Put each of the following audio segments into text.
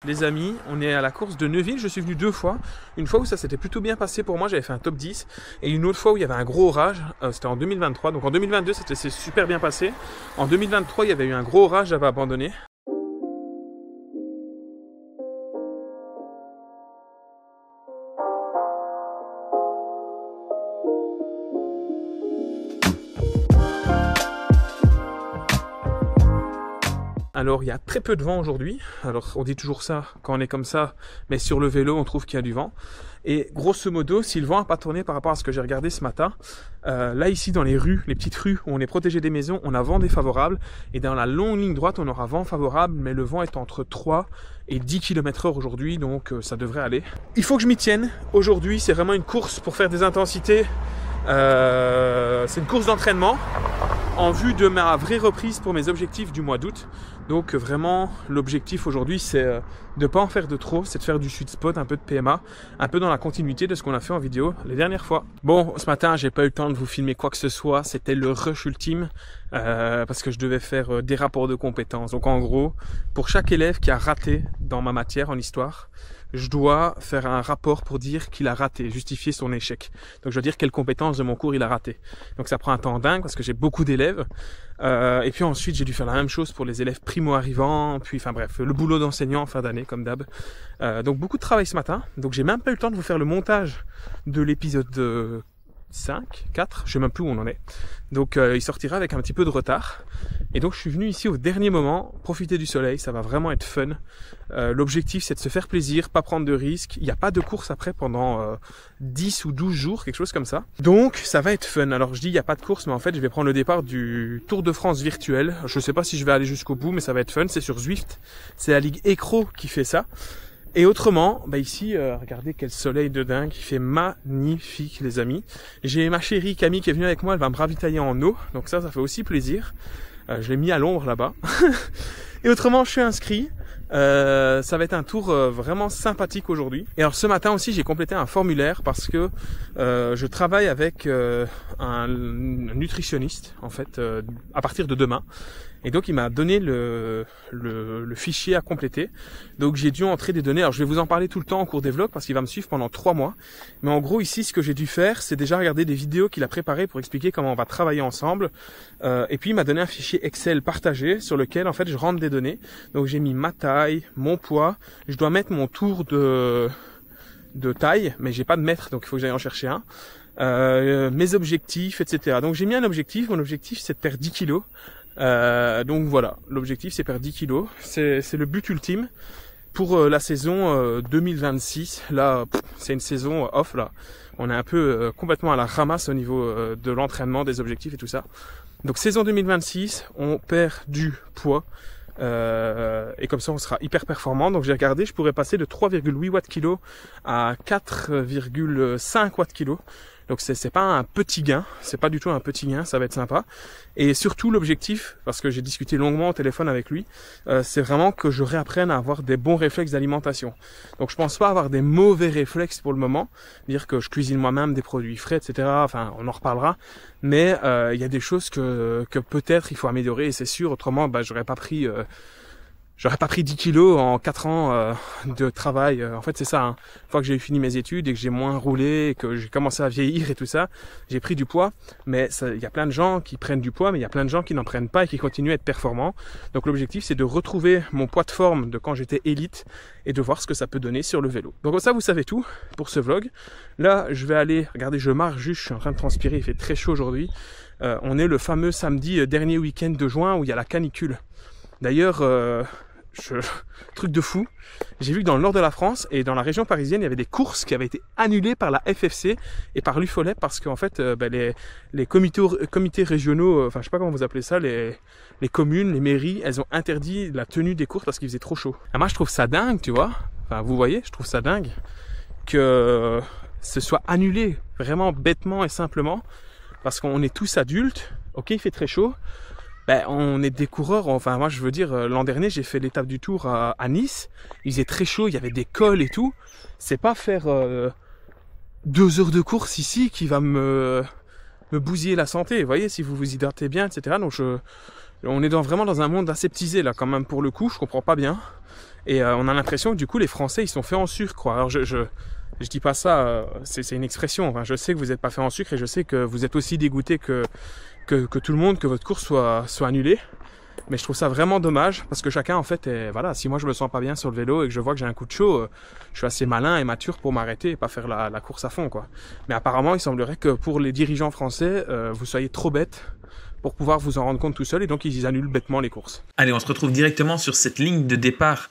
Les amis, on est à la course de Neuville, je suis venu 2 fois. Une fois où ça s'était plutôt bien passé pour moi, j'avais fait un top 10. Et une autre fois où il y avait un gros orage, c'était en 2023. Donc en 2022, c'était super bien passé. En 2023, il y avait eu un gros orage, j'avais abandonné. Alors il y a très peu de vent aujourd'hui, alors on dit toujours ça quand on est comme ça, mais sur le vélo on trouve qu'il y a du vent. Et grosso modo, si le vent n'a pas tourné par rapport à ce que j'ai regardé ce matin, là ici dans les rues, les petites rues où on est protégé des maisons, on a vent défavorable. Et dans la longue ligne droite, on aura vent favorable, mais le vent est entre 3 et 10 km/h aujourd'hui, donc ça devrait aller. Il faut que je m'y tienne. Aujourd'hui, c'est vraiment une course pour faire des intensités. C'est une course d'entraînement en vue de ma vraie reprise pour mes objectifs du mois d'août. Donc vraiment l'objectif aujourd'hui c'est de ne pas en faire de trop, c'est de faire du sweet spot, un peu de PMA, un peu dans la continuité de ce qu'on a fait en vidéo les dernières fois. Bon, ce matin j'ai pas eu le temps de vous filmer quoi que ce soit, c'était le rush ultime parce que je devais faire des rapports de compétences. Donc en gros, pour chaque élève qui a raté dans ma matière en histoire, je dois faire un rapport pour dire qu'il a raté, justifier son échec. Donc je dois dire quelles compétences de mon cours il a raté. Donc ça prend un temps dingue parce que j'ai beaucoup d'élèves. Et puis ensuite j'ai dû faire la même chose pour les élèves primo-arrivants, puis enfin bref, le boulot d'enseignant en fin d'année comme d'hab. Donc beaucoup de travail ce matin. Donc j'ai même pas eu le temps de vous faire le montage de l'épisode 4, je sais même plus où on en est. Donc il sortira avec un petit peu de retard. Et donc je suis venu ici au dernier moment, profiter du soleil, ça va vraiment être fun. L'objectif c'est de se faire plaisir, pas prendre de risques. Il n'y a pas de course après pendant 10 ou 12 jours, quelque chose comme ça. Donc ça va être fun. Alors je dis il n'y a pas de course, mais en fait je vais prendre le départ du Tour de France virtuel. Je sais pas si je vais aller jusqu'au bout, mais ça va être fun. C'est sur Zwift, c'est la Ligue Écro qui fait ça. Et autrement, bah ici, regardez quel soleil de dingue, il fait magnifique les amis. J'ai ma chérie Camille qui est venue avec moi, elle va me ravitailler en eau, donc ça fait aussi plaisir. Je l'ai mis à l'ombre là-bas. Et autrement, je suis inscrit. Ça va être un tour vraiment sympathique aujourd'hui. Et alors ce matin aussi, j'ai complété un formulaire parce que je travaille avec un nutritionniste en fait à partir de demain. Et donc il m'a donné le fichier à compléter. Donc j'ai dû entrer des données. Alors je vais vous en parler tout le temps au cours des vlogs parce qu'il va me suivre pendant 3 mois. Mais en gros ici ce que j'ai dû faire c'est déjà regarder des vidéos qu'il a préparées pour expliquer comment on va travailler ensemble. Et puis il m'a donné un fichier Excel partagé sur lequel en fait je rentre des données. Donc j'ai mis ma taille, mon poids. Je dois mettre mon tour de taille mais j'ai pas de mètre donc il faut que j'aille en chercher un. Mes objectifs etc. Donc j'ai mis un objectif. Mon objectif c'est de perdre 10 kilos. Donc voilà, l'objectif c'est perdre 10 kilos, c'est le but ultime pour la saison 2026. Là, c'est une saison off là. On est un peu complètement à la ramasse au niveau de l'entraînement, des objectifs et tout ça. Donc saison 2026, on perd du poids et comme ça on sera hyper performant. Donc j'ai regardé, je pourrais passer de 3,8 watts kilo à 4,5 watts kilo. Donc c'est pas un petit gain, c'est pas du tout un petit gain, ça va être sympa. Et surtout l'objectif, parce que j'ai discuté longuement au téléphone avec lui, c'est vraiment que je réapprenne à avoir des bons réflexes d'alimentation. Donc je pense pas avoir des mauvais réflexes pour le moment, dire que je cuisine moi-même des produits frais, etc. Enfin, on en reparlera. Mais il y a des choses que peut-être il faut améliorer et c'est sûr, autrement bah, j'aurais pas pris 10 kilos en 4 ans de travail. En fait, c'est ça. Hein. Une fois que j'ai eu fini mes études et que j'ai moins roulé, et que j'ai commencé à vieillir et tout ça, j'ai pris du poids. Mais il y a plein de gens qui prennent du poids, mais il y a plein de gens qui n'en prennent pas et qui continuent à être performants. Donc l'objectif, c'est de retrouver mon poids de forme de quand j'étais élite et de voir ce que ça peut donner sur le vélo. Donc comme ça, vous savez tout pour ce vlog. Là, je vais aller, regardez, je marche juste, je suis en train de transpirer, il fait très chaud aujourd'hui. On est le fameux samedi dernier week-end de juin où il y a la canicule. D'ailleurs, truc de fou, j'ai vu que dans le nord de la France et dans la région parisienne, il y avait des courses qui avaient été annulées par la FFC et par l'UFOLEP parce qu'en fait, les comités régionaux, enfin je sais pas comment vous appelez ça, les communes, les mairies, elles ont interdit la tenue des courses parce qu'il faisait trop chaud. Et moi je trouve ça dingue, tu vois, enfin vous voyez, je trouve ça dingue que ce soit annulé vraiment bêtement et simplement parce qu'on est tous adultes, ok il fait très chaud, ben, on est des coureurs, enfin moi je veux dire, l'an dernier j'ai fait l'étape du Tour à Nice, il faisait très chaud, il y avait des cols et tout, c'est pas faire 2 heures de course ici qui va me bousiller la santé, vous voyez, si vous vous hydratez bien, etc. Donc on est vraiment dans un monde aseptisé là quand même pour le coup, je comprends pas bien. Et on a l'impression que du coup les Français ils sont faits en sucre, quoi. Alors je dis pas ça, c'est une expression. Enfin, je sais que vous n'êtes pas fait en sucre et je sais que vous êtes aussi dégoûté que tout le monde, que votre course soit annulée. Mais je trouve ça vraiment dommage parce que chacun en fait voilà, si moi je me sens pas bien sur le vélo et que je vois que j'ai un coup de chaud, je suis assez malin et mature pour m'arrêter et pas faire la course à fond, quoi. Mais apparemment il semblerait que pour les dirigeants français, vous soyez trop bêtes pour pouvoir vous en rendre compte tout seul et donc ils annulent bêtement les courses. Allez, on se retrouve directement sur cette ligne de départ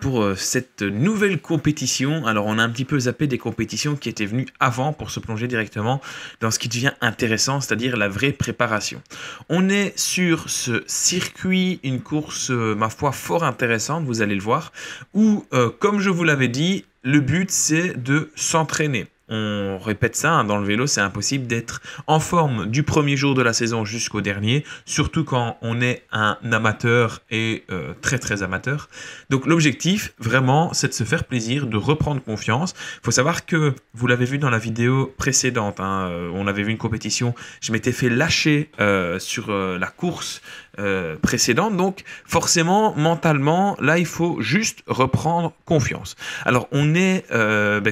pour cette nouvelle compétition. Alors on a un petit peu zappé des compétitions qui étaient venues avant pour se plonger directement dans ce qui devient intéressant, c'est-à-dire la vraie préparation. On est sur ce circuit, une course ma foi fort intéressante, vous allez le voir, où comme je vous l'avais dit, le but c'est de s'entraîner. On répète ça, hein, dans le vélo, c'est impossible d'être en forme du premier jour de la saison jusqu'au dernier, surtout quand on est un amateur et très très amateur. Donc l'objectif, vraiment, c'est de se faire plaisir, de reprendre confiance. Il faut savoir que, vous l'avez vu dans la vidéo précédente, hein, on avait vu une compétition, je m'étais fait lâcher sur la course précédente, donc forcément, mentalement, là, il faut juste reprendre confiance. Alors, on est,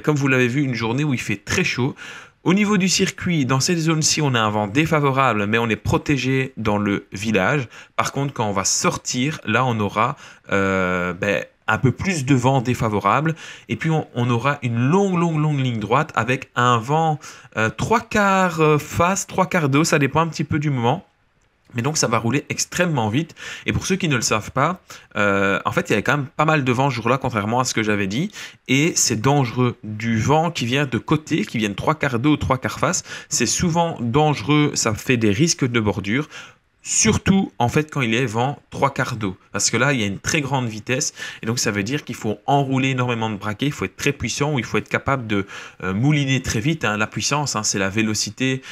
comme vous l'avez vu, une journée où il fait très chaud. Au niveau du circuit, dans cette zone-ci, on a un vent défavorable, mais on est protégé dans le village. Par contre, quand on va sortir, là, on aura un peu plus de vent défavorable. Et puis, on aura une longue ligne droite avec un vent 3/4 face, 3/4 dos, ça dépend un petit peu du moment. Mais donc, ça va rouler extrêmement vite. Et pour ceux qui ne le savent pas, en fait, il y avait quand même pas mal de vent ce jour-là, contrairement à ce que j'avais dit. Et c'est dangereux. Du vent qui vient de côté, qui vient de 3/4 dos ou 3/4 face, c'est souvent dangereux. Ça fait des risques de bordure. Surtout, en fait, quand il est vent 3/4 dos. Parce que là, il y a une très grande vitesse. Et donc, ça veut dire qu'il faut enrouler énormément de braquets. Il faut être très puissant ou il faut être capable de mouliner très vite. Hein. La puissance, hein, c'est la vélocité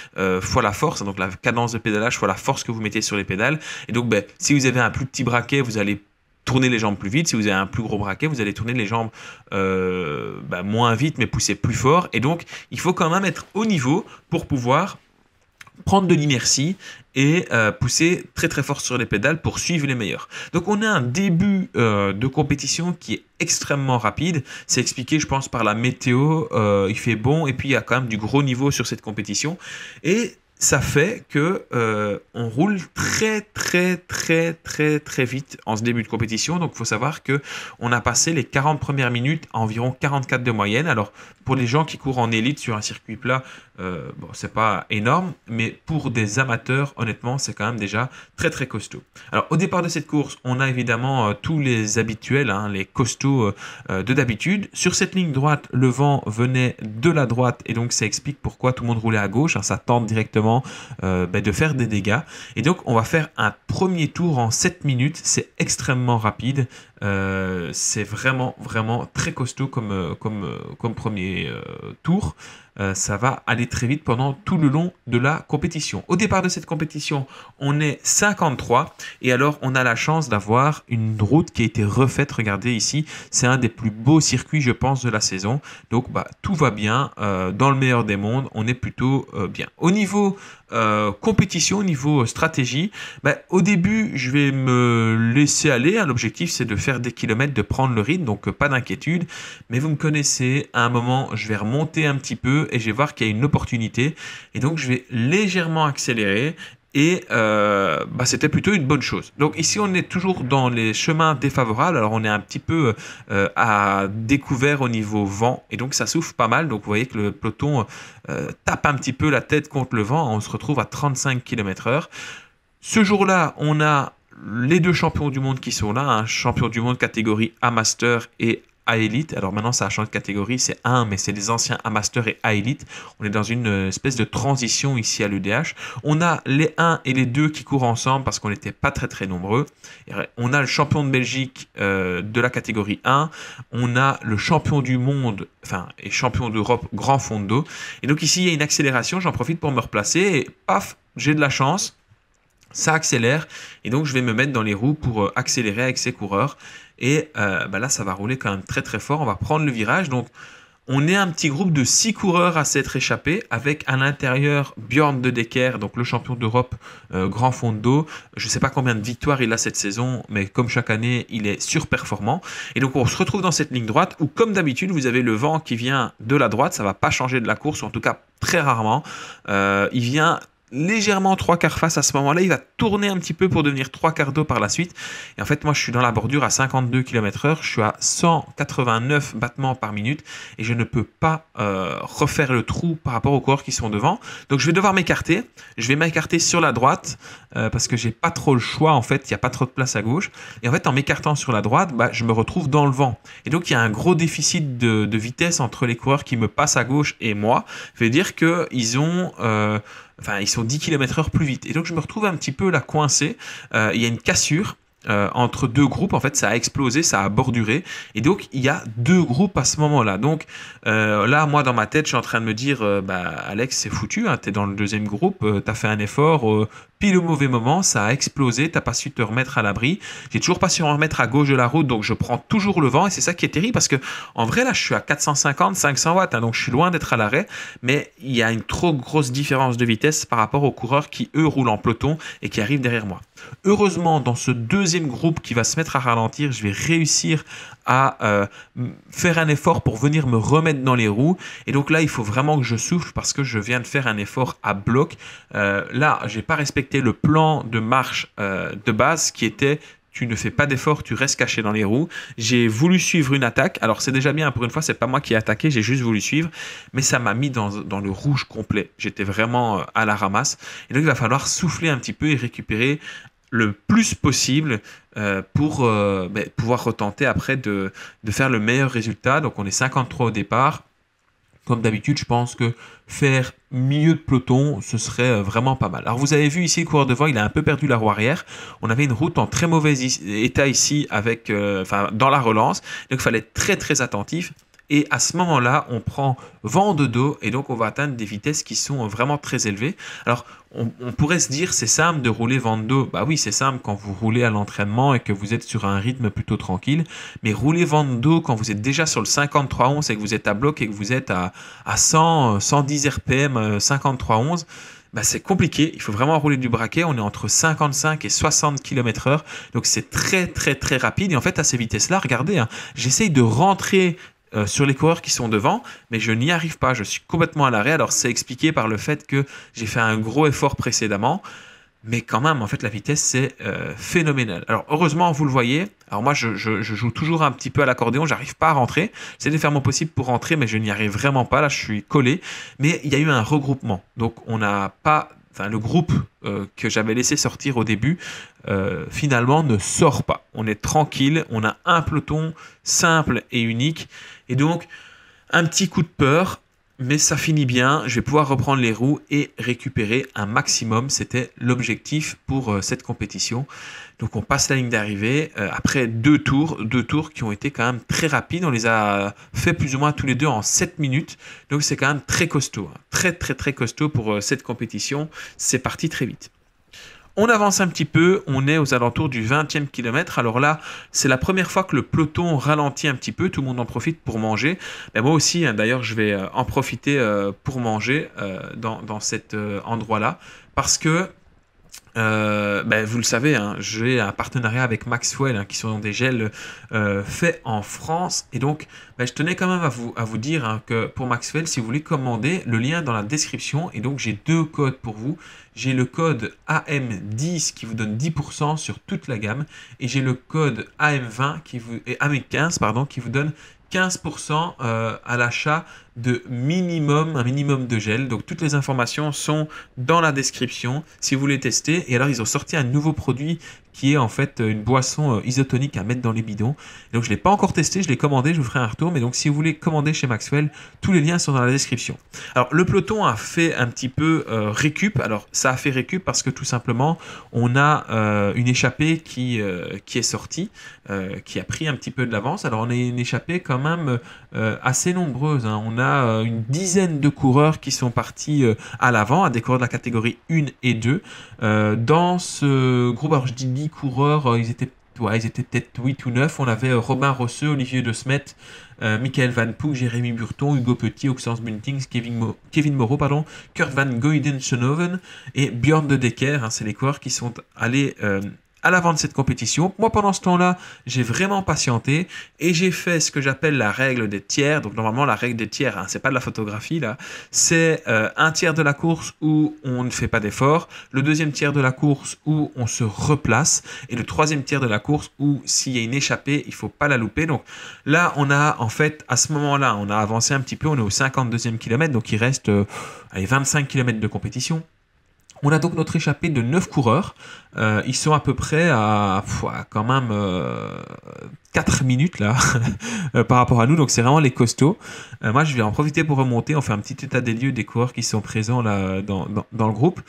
fois la force. Donc, la cadence de pédalage fois la force que vous mettez sur les pédales. Et donc, si vous avez un plus petit braquet, vous allez tourner les jambes plus vite. Si vous avez un plus gros braquet, vous allez tourner les jambes moins vite, mais pousser plus fort. Et donc, il faut quand même être au niveau pour pouvoir prendre de l'inertie et pousser très très fort sur les pédales pour suivre les meilleurs. Donc on a un début de compétition qui est extrêmement rapide. C'est expliqué, je pense, par la météo. Il fait bon et puis il y a quand même du gros niveau sur cette compétition. Et ça fait que on roule très vite en ce début de compétition. Donc il faut savoir que on a passé les 40 premières minutes à environ 44 de moyenne. Alors pour les gens qui courent en élite sur un circuit plat, bon, c'est pas énorme, mais pour des amateurs, honnêtement, c'est quand même déjà très costaud. Alors au départ de cette course, on a évidemment tous les habituels, hein, les costauds de d'habitude. Sur cette ligne droite, le vent venait de la droite et donc ça explique pourquoi tout le monde roulait à gauche. Hein, ça tente directement de faire des dégâts. Et donc on va faire un premier tour en 7 minutes. C'est extrêmement rapide. C'est vraiment très costaud comme premier tour. Ça va aller très vite pendant tout le long de la compétition. Au départ de cette compétition, on est 53 et alors on a la chance d'avoir une route qui a été refaite. Regardez ici, c'est un des plus beaux circuits, je pense, de la saison. Donc tout va bien. Dans le meilleur des mondes, on est plutôt bien. Au niveau compétition, au niveau stratégie, au début, je vais me laisser aller. L'objectif, c'est de faire des kilomètres, de prendre le rythme, donc pas d'inquiétude. Mais vous me connaissez, à un moment, je vais remonter un petit peu et je vais voir qu'il y a une opportunité. Et donc, je vais légèrement accélérer. Et c'était plutôt une bonne chose. Donc ici, on est toujours dans les chemins défavorables. Alors, on est un petit peu à découvert au niveau vent. Et donc, ça souffle pas mal. Donc, vous voyez que le peloton tape un petit peu la tête contre le vent. On se retrouve à 35 km/h. Ce jour-là, on a les deux champions du monde qui sont là. Un champion du monde catégorie A-Master et A-Elite. Alors maintenant, ça a changé de catégorie. C'est A1, mais c'est les anciens A-Master et A-Elite. On est dans une espèce de transition ici à l'EDH. On a les 1 et les 2 qui courent ensemble parce qu'on n'était pas très nombreux. Et on a le champion de Belgique de la catégorie 1. On a le champion du monde, et champion d'Europe grand fond de dos. Et donc ici, il y a une accélération. J'en profite pour me replacer. Et paf, j'ai de la chance. Ça accélère et donc je vais me mettre dans les roues pour accélérer avec ces coureurs et là ça va rouler quand même très fort. On va prendre le virage, donc On est un petit groupe de 6 coureurs à s'être échappés, avec à l'intérieur Björn de Decker, donc le champion d'Europe grand fond de dos. Je ne sais pas combien de victoires il a cette saison, mais comme chaque année, il est surperformant. Et donc on se retrouve dans cette ligne droite où, comme d'habitude, vous avez le vent qui vient de la droite. Ça ne va pas changer de la course, ou en tout cas très rarement. Il vient légèrement 3/4 face à ce moment-là, il va tourner un petit peu pour devenir 3/4 dos par la suite. Et en fait, moi, je suis dans la bordure à 52 km/h, je suis à 189 battements par minute et je ne peux pas refaire le trou par rapport aux coureurs qui sont devant. Donc, je vais devoir m'écarter. Je vais m'écarter sur la droite parce que j'ai pas trop le choix. En fait, il n'y a pas trop de place à gauche. Et en fait, en m'écartant sur la droite, je me retrouve dans le vent. Et donc, il y a un gros déficit de vitesse entre les coureurs qui me passent à gauche et moi. Ça veut dire qu'ils ont... ils sont 10 km/h plus vite. Et donc, je me retrouve un petit peu là coincé. Il y a une cassure entre deux groupes. En fait, ça a explosé, ça a borduré. Et donc, il y a deux groupes à ce moment-là. Donc, là, moi, dans ma tête, je suis en train de me dire, Alex, c'est foutu. Hein, tu es dans le deuxième groupe. Tu as fait un effort. Pile au mauvais moment, ça a explosé. Tu n'as pas su te remettre à l'abri. J'ai toujours pas su me remettre à gauche de la route. Donc, je prends toujours le vent. Et c'est ça qui est terrible parce que, en vrai, là, je suis à 450, 500 watts. Hein, donc, je suis loin d'être à l'arrêt. Mais il y a une trop grosse différence de vitesse par rapport aux coureurs qui, eux, roulent en peloton et qui arrivent derrière moi. Heureusement, dans ce deuxième groupe qui va se mettre à ralentir, je vais réussir à faire un effort pour venir me remettre dans les roues. Et donc là, il faut vraiment que je souffle parce que je viens de faire un effort à bloc. Là, je n'ai pas respecté le plan de marche de base qui était: tu ne fais pas d'effort, tu restes caché dans les roues. J'ai voulu suivre une attaque. Alors, c'est déjà bien, pour une fois, c'est pas moi qui ai attaqué, j'ai juste voulu suivre. Mais ça m'a mis dans le rouge complet. J'étais vraiment à la ramasse. Et donc, il va falloir souffler un petit peu et récupérer le plus possible pour pouvoir retenter après de faire le meilleur résultat. Donc, on est 53 au départ. Comme d'habitude, je pense que faire milieu de peloton, ce serait vraiment pas mal. Alors, vous avez vu ici, le coureur devant, il a un peu perdu la roue arrière. On avait une route en très mauvais état ici, avec, dans la relance. Donc, il fallait être très, très attentif. Et à ce moment-là, on prend vent de dos et donc on va atteindre des vitesses qui sont vraiment très élevées. Alors, on pourrait se dire, c'est simple de rouler vent de dos. Bah oui, c'est simple quand vous roulez à l'entraînement et que vous êtes sur un rythme plutôt tranquille. Mais rouler vent de dos quand vous êtes déjà sur le 53-11 et que vous êtes à bloc et que vous êtes à 100, 110 RPM, 53-11, c'est compliqué. Il faut vraiment rouler du braquet. On est entre 55 et 60 km/h. Donc, c'est très, très, très rapide. Et en fait, à ces vitesses-là, regardez, hein, j'essaye de rentrer sur les coureurs qui sont devant, mais je n'y arrive pas, je suis complètement à l'arrêt. Alors c'est expliqué par le fait que j'ai fait un gros effort précédemment, mais quand même en fait la vitesse c'est phénoménal. Alors heureusement vous le voyez, alors moi je joue toujours un petit peu à l'accordéon, j'arrive pas à rentrer, j'essaie de faire mon possible pour rentrer mais je n'y arrive vraiment pas, là je suis collé, mais il y a eu un regroupement, donc on n'a pas... le groupe que j'avais laissé sortir au début, finalement ne sort pas. On est tranquille, on a un peloton simple et unique. Et donc, un petit coup de peur, mais ça finit bien. Je vais pouvoir reprendre les roues et récupérer un maximum. C'était l'objectif pour cette compétition. Donc, on passe la ligne d'arrivée après deux tours qui ont été quand même très rapides. On les a fait plus ou moins tous les deux en 7 minutes. Donc, c'est quand même très costaud. Hein. Très, très, très costaud pour cette compétition. C'est parti très vite. On avance un petit peu, on est aux alentours du 20e kilomètre. Alors là, c'est la première fois que le peloton ralentit un petit peu, tout le monde en profite pour manger. Mais moi aussi, hein, d'ailleurs, je vais en profiter pour manger dans cet endroit-là. Parce que, vous le savez, hein, j'ai un partenariat avec Maxwell, hein, qui sont des gels faits en France. Et donc, je tenais quand même à vous dire hein, que pour Maxwell, si vous voulez commander, le lien est dans la description. Et donc, j'ai deux codes pour vous. J'ai le code AM10 qui vous donne 10% sur toute la gamme. Et j'ai le code AM20 et AM15 qui vous donne 15% à l'achat de un minimum de gel. Donc toutes les informations sont dans la description si vous voulez tester. Et alors ils ont sorti un nouveau produit qui est en fait une boisson isotonique à mettre dans les bidons. Et donc je ne l'ai pas encore testé, je l'ai commandé, je vous ferai un retour. Mais donc si vous voulez commander chez Maxwell, tous les liens sont dans la description. Alors le peloton a fait un petit peu récup. Alors ça a fait récup parce que tout simplement on a une échappée qui est sortie, qui a pris un petit peu de l'avance. Alors on a une échappée quand même assez nombreuse. Hein. On a une dizaine de coureurs qui sont partis à l'avant, à des coureurs de la catégorie 1 et 2. Dans ce groupe, alors je dis 10 coureurs, ils étaient ils étaient peut-être 8 ou 9. On avait Robin Rosseux, Olivier De Smet, Michael Van Poek, Jérémy Burton, Hugo Petit, Oxens Buntings, Kevin Moreau, Kurt Van Goyden-Schoenhoven et Björn de Decker. Hein, c'est les coureurs qui sont allés à l'avant de cette compétition. Moi, pendant ce temps-là, j'ai vraiment patienté et j'ai fait ce que j'appelle la règle des tiers. Donc, normalement, la règle des tiers, hein, c'est pas de la photographie, là. C'est un tiers de la course où on ne fait pas d'effort, le deuxième tiers de la course où on se replace et le troisième tiers de la course où s'il y a une échappée, il faut pas la louper. Donc, là, on a, en fait, à ce moment-là, on a avancé un petit peu. On est au 52e kilomètre, donc il reste 25 km de compétition. On a donc notre échappée de 9 coureurs. Ils sont à peu près à quand même 4 minutes là par rapport à nous. Donc c'est vraiment les costauds. Moi je vais en profiter pour remonter. On fait un petit état des lieux des coureurs qui sont présents là dans le groupe.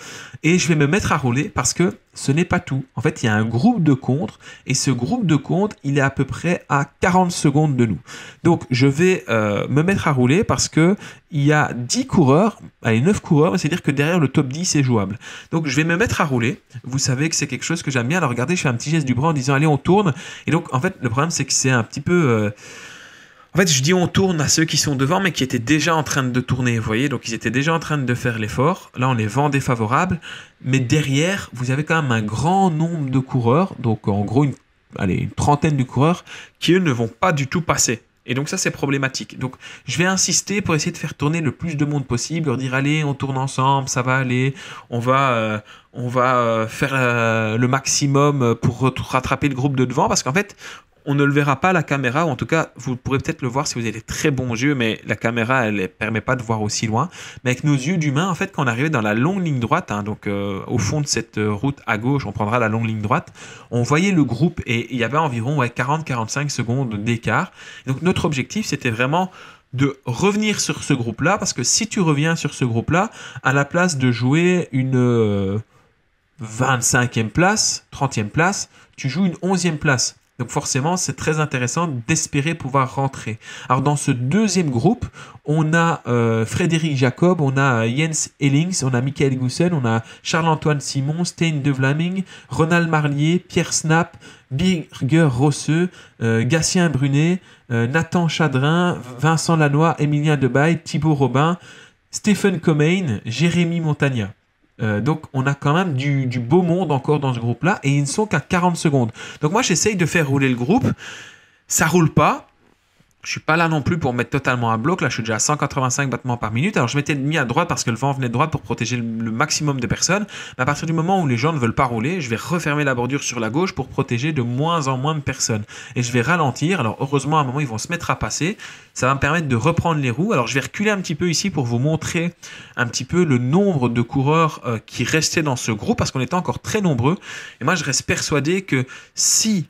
Et je vais me mettre à rouler parce que ce n'est pas tout. En fait il y a un groupe de contre. Et ce groupe de contre il est à peu près à 40 secondes de nous. Donc je vais me mettre à rouler parce que il y a 10 coureurs, allez 9 coureurs, c'est-à-dire que derrière le top 10 est jouable. Donc je vais me mettre à rouler. Vous savez que c'est quelque chose que j'aime bien. Alors regardez, je fais un petit geste du bras en disant allez on tourne. Et donc en fait le problème c'est que c'est un petit peu... En fait je dis on tourne à ceux qui sont devant mais qui étaient déjà en train de tourner, vous voyez. Donc ils étaient déjà en train de faire l'effort. Là on les vend défavorables. Mais derrière vous avez quand même un grand nombre de coureurs. Donc en gros une trentaine de coureurs qui eux ne vont pas du tout passer. Et donc ça c'est problématique. Donc je vais insister pour essayer de faire tourner le plus de monde possible, leur dire allez on tourne ensemble, ça va aller, on va faire le maximum pour rattraper le groupe de devant parce qu'en fait on ne le verra pas à la caméra, ou en tout cas vous pourrez peut-être le voir si vous avez des très bons yeux, mais la caméra elle ne permet pas de voir aussi loin. Mais avec nos yeux d'humain, en fait quand on arrivait dans la longue ligne droite, hein, donc au fond de cette route à gauche, on prendra la longue ligne droite, on voyait le groupe et il y avait environ 40-45 secondes d'écart. Donc notre objectif c'était vraiment de revenir sur ce groupe-là, parce que si tu reviens sur ce groupe-là, à la place de jouer une 25e place, 30e place, tu joues une 11e place. Donc forcément, c'est très intéressant d'espérer pouvoir rentrer. Alors dans ce deuxième groupe, on a Frédéric Jacob, on a Jens Ellings, on a Michael Goussen, on a Charles-Antoine Simon, Stein de Vlaming, Ronald Marlier, Pierre Snap, Birger Rosseux, Gatien Brunet, Nathan Chadrin, Vincent Lannoy, Emilien Debaille, Thibaut Robin, Stephen Comain, Jérémy Montagna. Donc on a quand même du beau monde encore dans ce groupe-là et ils ne sont qu'à 40 secondes. Donc moi j'essaye de faire rouler le groupe, ça roule pas. Je suis pas là non plus pour mettre totalement à bloc. Là, je suis déjà à 185 battements par minute. Alors, je m'étais mis à droite parce que le vent venait de droite pour protéger le maximum de personnes. Mais à partir du moment où les gens ne veulent pas rouler, je vais refermer la bordure sur la gauche pour protéger de moins en moins de personnes. Et je vais ralentir. Alors, heureusement, à un moment, ils vont se mettre à passer. Ça va me permettre de reprendre les roues. Alors, je vais reculer un petit peu ici pour vous montrer un petit peu le nombre de coureurs qui restaient dans ce groupe parce qu'on était encore très nombreux. Et moi, je reste persuadé que si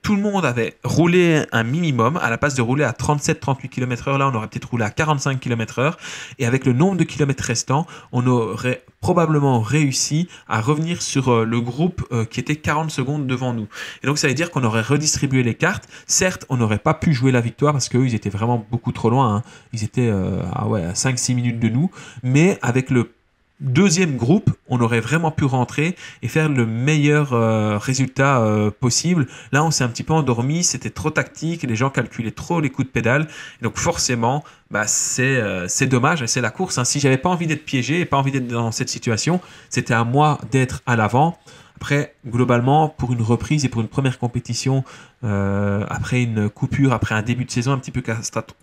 tout le monde avait roulé un minimum, à la place de rouler à 37-38 km/h, là on aurait peut-être roulé à 45 km/h, et avec le nombre de kilomètres restants, on aurait probablement réussi à revenir sur le groupe qui était 40 secondes devant nous. Et donc ça veut dire qu'on aurait redistribué les cartes. Certes, on n'aurait pas pu jouer la victoire parce qu'eux, ils étaient vraiment beaucoup trop loin, hein. Ils étaient à 5-6 minutes de nous, mais avec le deuxième groupe, on aurait vraiment pu rentrer et faire le meilleur résultat possible. Là, on s'est un petit peu endormi, c'était trop tactique, les gens calculaient trop les coups de pédale. Et donc forcément, c'est dommage, c'est la course, hein. Si j'avais pas envie d'être piégé et pas envie d'être dans cette situation, c'était à moi d'être à l'avant. Après, globalement, pour une reprise et pour une première compétition, après une coupure, après un début de saison un petit peu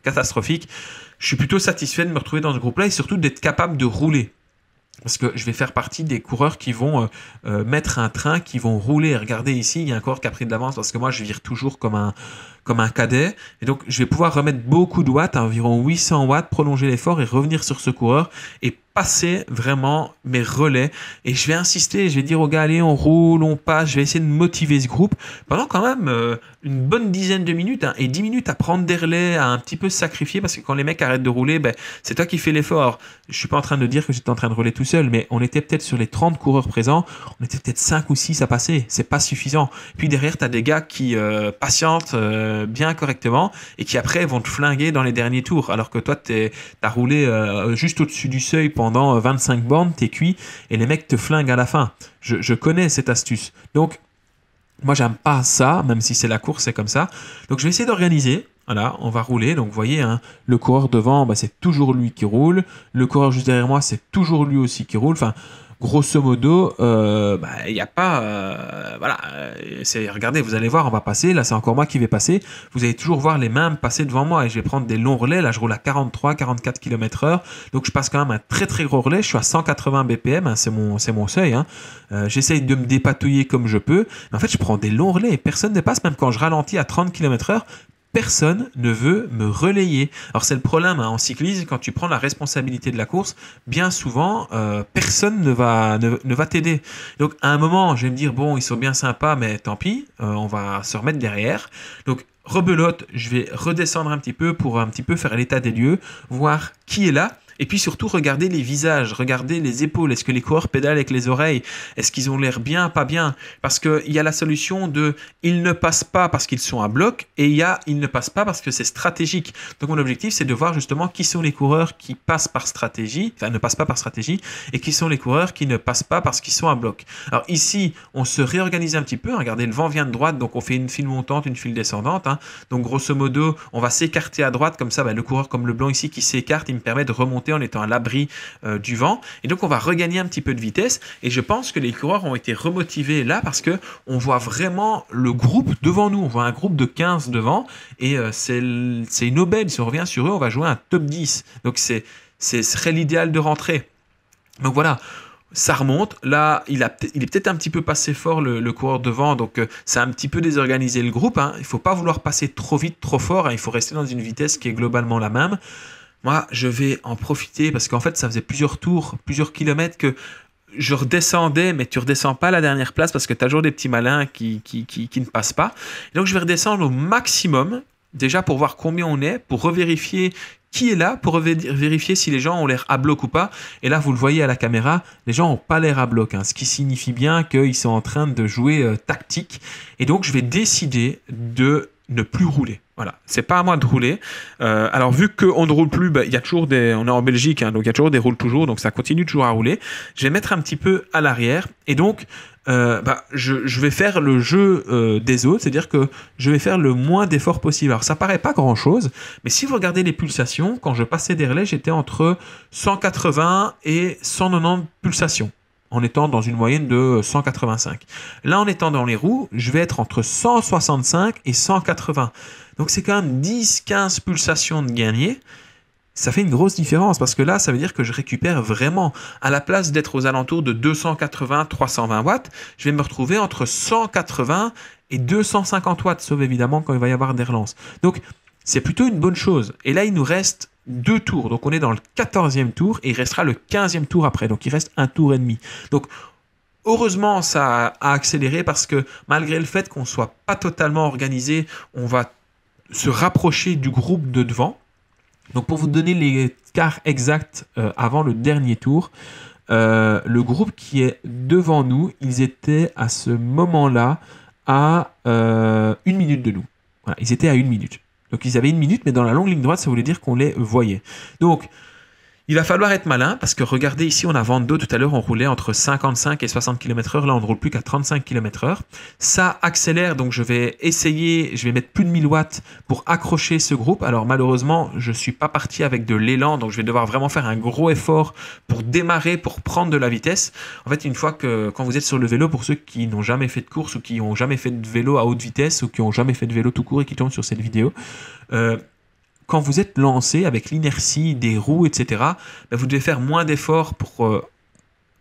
catastrophique, je suis plutôt satisfait de me retrouver dans ce groupe-là et surtout d'être capable de rouler. Parce que je vais faire partie des coureurs qui vont mettre un train, qui vont rouler. Regardez ici, il y a un coureur qui a pris de l'avance parce que moi, je vire toujours comme un cadet. Et donc, je vais pouvoir remettre beaucoup de watts, environ 800 watts, prolonger l'effort et revenir sur ce coureur et passer vraiment mes relais. Et je vais insister, je vais dire aux gars, allez, on roule, on passe. Je vais essayer de motiver ce groupe pendant quand même une bonne dizaine de minutes, hein, et 10 minutes à prendre des relais, à un petit peu se sacrifier parce que quand les mecs arrêtent de rouler, c'est toi qui fais l'effort. Je suis pas en train de dire que j'étais en train de rouler tout seul, mais on était peut-être sur les 30 coureurs présents, on était peut-être 5 ou 6 à passer. C'est pas suffisant. Puis derrière, tu as des gars qui patientent bien correctement et qui après vont te flinguer dans les derniers tours. Alors que toi, t'as roulé juste au-dessus du seuil pendant 25 bornes, t'es cuit et les mecs te flinguent à la fin. Je connais cette astuce. Donc, Moi, j'aime pas ça, même si c'est la course, c'est comme ça. Donc, je vais essayer d'organiser. Voilà, on va rouler. Donc, vous voyez, hein, le coureur devant, bah, c'est toujours lui qui roule. Le coureur juste derrière moi, c'est toujours lui aussi qui roule. Enfin, grosso modo, il n'y a pas... voilà, regardez, vous allez voir, on va passer. Là, c'est encore moi qui vais passer. Vous allez toujours voir les mêmes passer devant moi. Et je vais prendre des longs relais. Là, je roule à 43, 44 km/h. Donc, je passe quand même un très, très gros relais. Je suis à 180 BPM. Hein, c'est mon seuil. Hein. J'essaye de me dépatouiller comme je peux. Mais en fait, je prends des longs relais et personne ne passe. Même quand je ralentis à 30 km/h, personne ne veut me relayer. Alors c'est le problème hein, en cyclisme, quand tu prends la responsabilité de la course, bien souvent, personne ne va t'aider. Donc à un moment, je vais me dire, bon, ils sont bien sympas, mais tant pis, on va se remettre derrière. Donc rebelote, je vais redescendre un petit peu pour un petit peu faire l'état des lieux, voir qui est là. Et puis surtout, regardez les visages, regardez les épaules. Est-ce que les coureurs pédalent avec les oreilles? Est-ce qu'ils ont l'air bien, pas bien? Parce qu'il y a la solution de ils ne passent pas parce qu'ils sont à bloc et il y a ils ne passent pas parce que c'est stratégique. Donc mon objectif, c'est de voir justement qui sont les coureurs qui passent par stratégie, enfin ne passent pas par stratégie, et qui sont les coureurs qui ne passent pas parce qu'ils sont à bloc. Alors ici, on se réorganise un petit peu. Regardez, le vent vient de droite, donc on fait une file montante, une file descendante. Hein. Donc grosso modo, on va s'écarter à droite, comme ça, le coureur comme le blanc ici qui s'écarte, il me permet de remonter en étant à l'abri du vent. Et donc, on va regagner un petit peu de vitesse. Et je pense que les coureurs ont été remotivés là parce qu'on voit vraiment le groupe devant nous. On voit un groupe de 15 devant. Et c'est une aubaine. Si on revient sur eux, on va jouer un top 10. Donc, ce serait l'idéal de rentrer. Donc, voilà. Ça remonte. Là, il est peut-être un petit peu passé fort, le coureur devant. Donc, ça a un petit peu désorganisé le groupe. Hein. Il ne faut pas vouloir passer trop vite, trop fort. Hein. Il faut rester dans une vitesse qui est globalement la même. Moi, je vais en profiter parce qu'en fait, ça faisait plusieurs tours, plusieurs kilomètres que je redescendais, mais tu redescends pas à la dernière place parce que tu as toujours des petits malins qui ne passent pas. Et donc, je vais redescendre au maximum, déjà pour voir combien on est, pour revérifier qui est là, pour vérifier si les gens ont l'air à bloc ou pas. Et là, vous le voyez à la caméra, les gens n'ont pas l'air à bloc, hein, ce qui signifie bien qu'ils sont en train de jouer tactique. Et donc, je vais décider de ne plus rouler. Voilà, c'est pas à moi de rouler. Alors vu qu'on ne roule plus, il y a toujours on est en Belgique, hein, donc il y a toujours des roules toujours, donc ça continue toujours à rouler. Je vais mettre un petit peu à l'arrière et donc je vais faire le jeu des autres, c'est-à-dire que je vais faire le moins d'efforts possible. Alors ça paraît pas grand-chose, mais si vous regardez les pulsations, quand je passais des relais, j'étais entre 180 et 190 pulsations, en étant dans une moyenne de 185. Là, en étant dans les roues, je vais être entre 165 et 180. Donc, c'est quand même 10-15 pulsations de gagner. Ça fait une grosse différence parce que là, ça veut dire que je récupère vraiment. À la place d'être aux alentours de 280-320 watts, je vais me retrouver entre 180 et 250 watts, sauf évidemment quand il va y avoir des relances. Donc, c'est plutôt une bonne chose. Et là, il nous reste 2 tours. Donc, on est dans le 14e tour et il restera le 15e tour après. Donc, il reste 1 tour et demi. Donc, heureusement, ça a accéléré parce que malgré le fait qu'on ne soit pas totalement organisé, on va se rapprocher du groupe de devant. Donc, pour vous donner les quarts exacts avant le dernier tour, le groupe qui est devant nous, ils étaient à ce moment-là à 1 minute de nous. Voilà, ils étaient à 1 minute. Donc, ils avaient 1 minute, mais dans la longue ligne droite, ça voulait dire qu'on les voyait. Donc, il va falloir être malin parce que regardez ici, on a Vando tout à l'heure, on roulait entre 55 et 60 km/h. Là, on ne roule plus qu'à 35 km/h. Ça accélère, donc je vais mettre plus de 1000 watts pour accrocher ce groupe. Alors malheureusement, je ne suis pas parti avec de l'élan, donc je vais devoir vraiment faire un gros effort pour démarrer, pour prendre de la vitesse. En fait, quand vous êtes sur le vélo, pour ceux qui n'ont jamais fait de course ou qui n'ont jamais fait de vélo à haute vitesse ou qui n'ont jamais fait de vélo tout court et qui tombent sur cette vidéo, quand vous êtes lancé avec l'inertie des roues, etc., vous devez faire moins d'efforts pour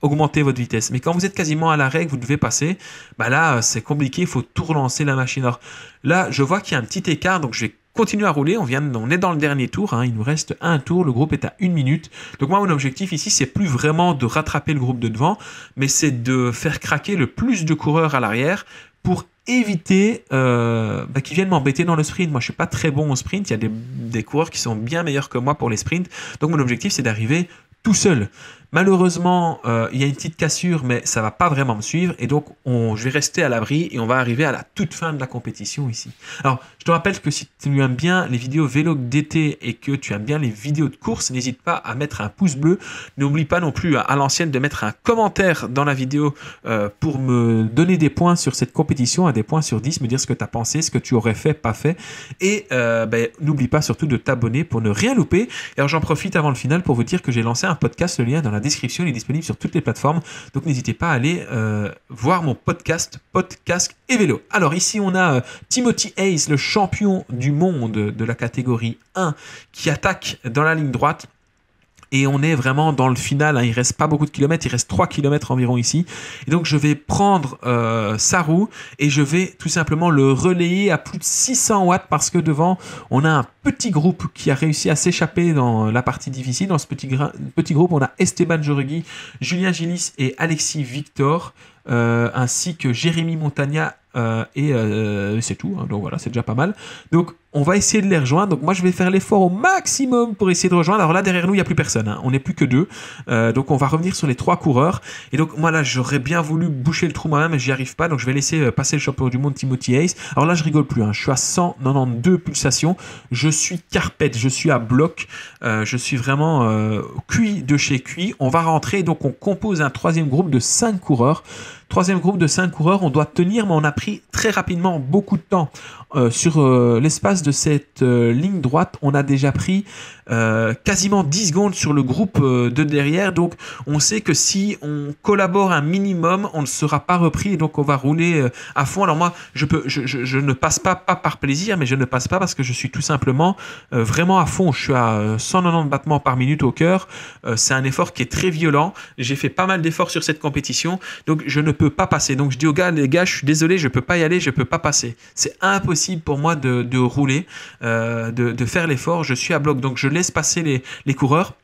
augmenter votre vitesse. Mais quand vous êtes quasiment à l'arrêt, que vous devez passer, là, c'est compliqué, il faut tout relancer la machine. Alors, là, je vois qu'il y a un petit écart, donc je vais continuer à rouler. On est dans le dernier tour, hein, il nous reste un tour, le groupe est à 1 minute. Donc moi, mon objectif ici, c'est plus vraiment de rattraper le groupe de devant, mais c'est de faire craquer le plus de coureurs à l'arrière pour éviter qu'ils viennent m'embêter dans le sprint. Moi, je suis pas très bon au sprint. Il y a des coureurs qui sont bien meilleurs que moi pour les sprints. Donc, mon objectif, c'est d'arriver tout seul. Malheureusement, il y a une petite cassure, mais ça va pas vraiment me suivre. Et donc, je vais rester à l'abri et on va arriver à la toute fin de la compétition ici. Alors, je te rappelle que si tu aimes bien les vidéos vélo d'été et que tu aimes bien les vidéos de course, n'hésite pas à mettre un pouce bleu. N'oublie pas non plus à l'ancienne de mettre un commentaire dans la vidéo pour me donner des points sur cette compétition, à des points sur 10, me dire ce que tu as pensé, ce que tu aurais fait, pas fait. Et n'oublie pas surtout de t'abonner pour ne rien louper. Et alors, j'en profite avant le final pour vous dire que j'ai lancé un podcast, le lien dans la description, il est disponible sur toutes les plateformes, donc n'hésitez pas à aller voir mon podcast et vélo. Alors ici on a Timothy Hayes, le champion du monde de la catégorie 1, qui attaque dans la ligne droite. Et on est vraiment dans le final, hein. Il reste pas beaucoup de kilomètres, il reste 3 kilomètres environ ici. Et donc je vais prendre sa roue et je vais tout simplement le relayer à plus de 600 watts parce que devant, on a un petit groupe qui a réussi à s'échapper dans la partie difficile. Dans ce petit groupe, on a Esteban Jauregui, Julien Gillis et Alexis Victor, ainsi que Jérémy Montagna et c'est tout, hein. Donc voilà, c'est déjà pas mal. Donc on va essayer de les rejoindre. Donc moi je vais faire l'effort au maximum pour essayer de rejoindre. Alors là derrière nous il n'y a plus personne, hein. On n'est plus que 2, donc on va revenir sur les 3 coureurs. Et donc moi là j'aurais bien voulu boucher le trou moi-même mais j'y arrive pas, donc je vais laisser passer le champion du monde Timothy Hayes. Alors là je rigole plus, hein. Je suis à 192 pulsations, je suis carpette, je suis à bloc, je suis vraiment cuit de chez cuit. On va rentrer, donc on compose un troisième groupe de 5 coureurs. Troisième groupe de 5 coureurs, on doit tenir, mais on a pris très rapidement beaucoup de temps. Sur l'espace de cette ligne droite, on a déjà pris quasiment 10 secondes sur le groupe de derrière. Donc, on sait que si on collabore un minimum, on ne sera pas repris. Et donc, on va rouler à fond. Alors moi, je ne passe pas par plaisir, mais je ne passe pas parce que je suis tout simplement vraiment à fond. Je suis à 190 battements par minute au cœur. C'est un effort qui est très violent. J'ai fait pas mal d'efforts sur cette compétition. Donc, je ne peux pas passer. Donc, je dis aux gars, les gars, je suis désolé, je ne peux pas y aller, je ne peux pas passer. C'est impossible pour moi de rouler, de faire l'effort. Je suis à bloc. Donc, je laisse passer les coureurs.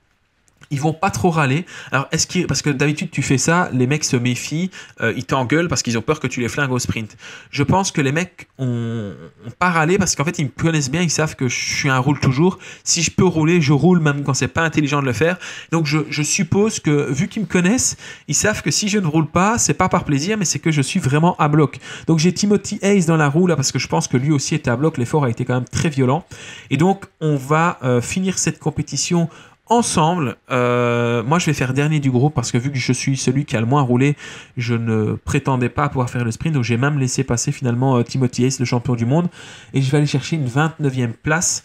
Ils vont pas trop râler. Alors, parce que d'habitude, tu fais ça, les mecs se méfient, ils t'engueulent parce qu'ils ont peur que tu les flingues au sprint. Je pense que les mecs ont pas râlé parce qu'en fait, ils me connaissent bien, ils savent que je suis un roule toujours. Si je peux rouler, je roule même quand c'est pas intelligent de le faire. Donc, je suppose que, vu qu'ils me connaissent, ils savent que si je ne roule pas, c'est pas par plaisir, mais c'est que je suis vraiment à bloc. Donc, j'ai Timothy Hayes dans la roue, là, parce que je pense que lui aussi était à bloc. L'effort a été quand même très violent. Et donc, on va finir cette compétition ensemble. Moi je vais faire dernier du groupe parce que vu que je suis celui qui a le moins roulé, je ne prétendais pas pouvoir faire le sprint, donc j'ai même laissé passer finalement Timothy Hayes, le champion du monde, et je vais aller chercher une 29e place.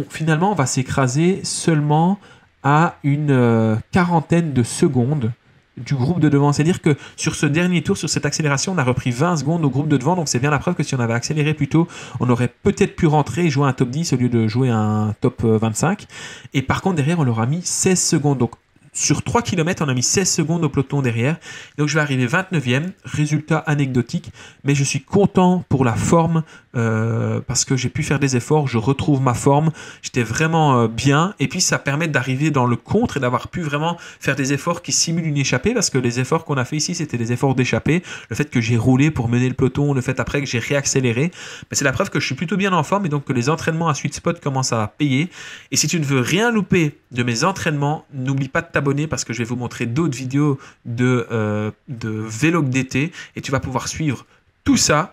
Finalement on va s'écraser seulement à une quarantaine de secondes du groupe de devant. C'est-à-dire que sur ce dernier tour, sur cette accélération, on a repris 20 secondes au groupe de devant, donc c'est bien la preuve que si on avait accéléré plus tôt, on aurait peut-être pu rentrer et jouer un top 10 au lieu de jouer un top 25. Et par contre, derrière, on leur a mis 16 secondes. Donc, sur 3 km, on a mis 16 secondes au peloton derrière. Donc, je vais arriver 29e. Résultat anecdotique. Mais je suis content pour la forme parce que j'ai pu faire des efforts. Je retrouve ma forme. J'étais vraiment bien. Et puis, ça permet d'arriver dans le contre et d'avoir pu vraiment faire des efforts qui simulent une échappée parce que les efforts qu'on a fait ici, c'était des efforts d'échappée. Le fait que j'ai roulé pour mener le peloton, le fait après que j'ai réaccéléré, c'est la preuve que je suis plutôt bien en forme et donc que les entraînements à Sweet Spot commencent à payer. Et si tu ne veux rien louper de mes entraînements, n'oublie pas de t'abonner parce que je vais vous montrer d'autres vidéos de vélo d'été et tu vas pouvoir suivre tout ça.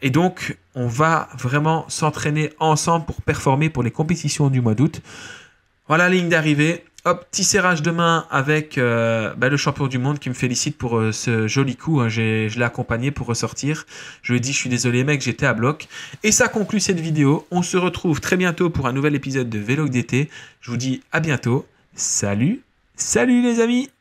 Et donc, on va vraiment s'entraîner ensemble pour performer pour les compétitions du mois d'août. Voilà la ligne d'arrivée. Hop, petit serrage de main avec le champion du monde qui me félicite pour ce joli coup. Hein. Je l'ai accompagné pour ressortir. Je lui ai dit, je suis désolé mec, j'étais à bloc. Et ça conclut cette vidéo. On se retrouve très bientôt pour un nouvel épisode de Vélo d'été. Je vous dis à bientôt. Salut les amis!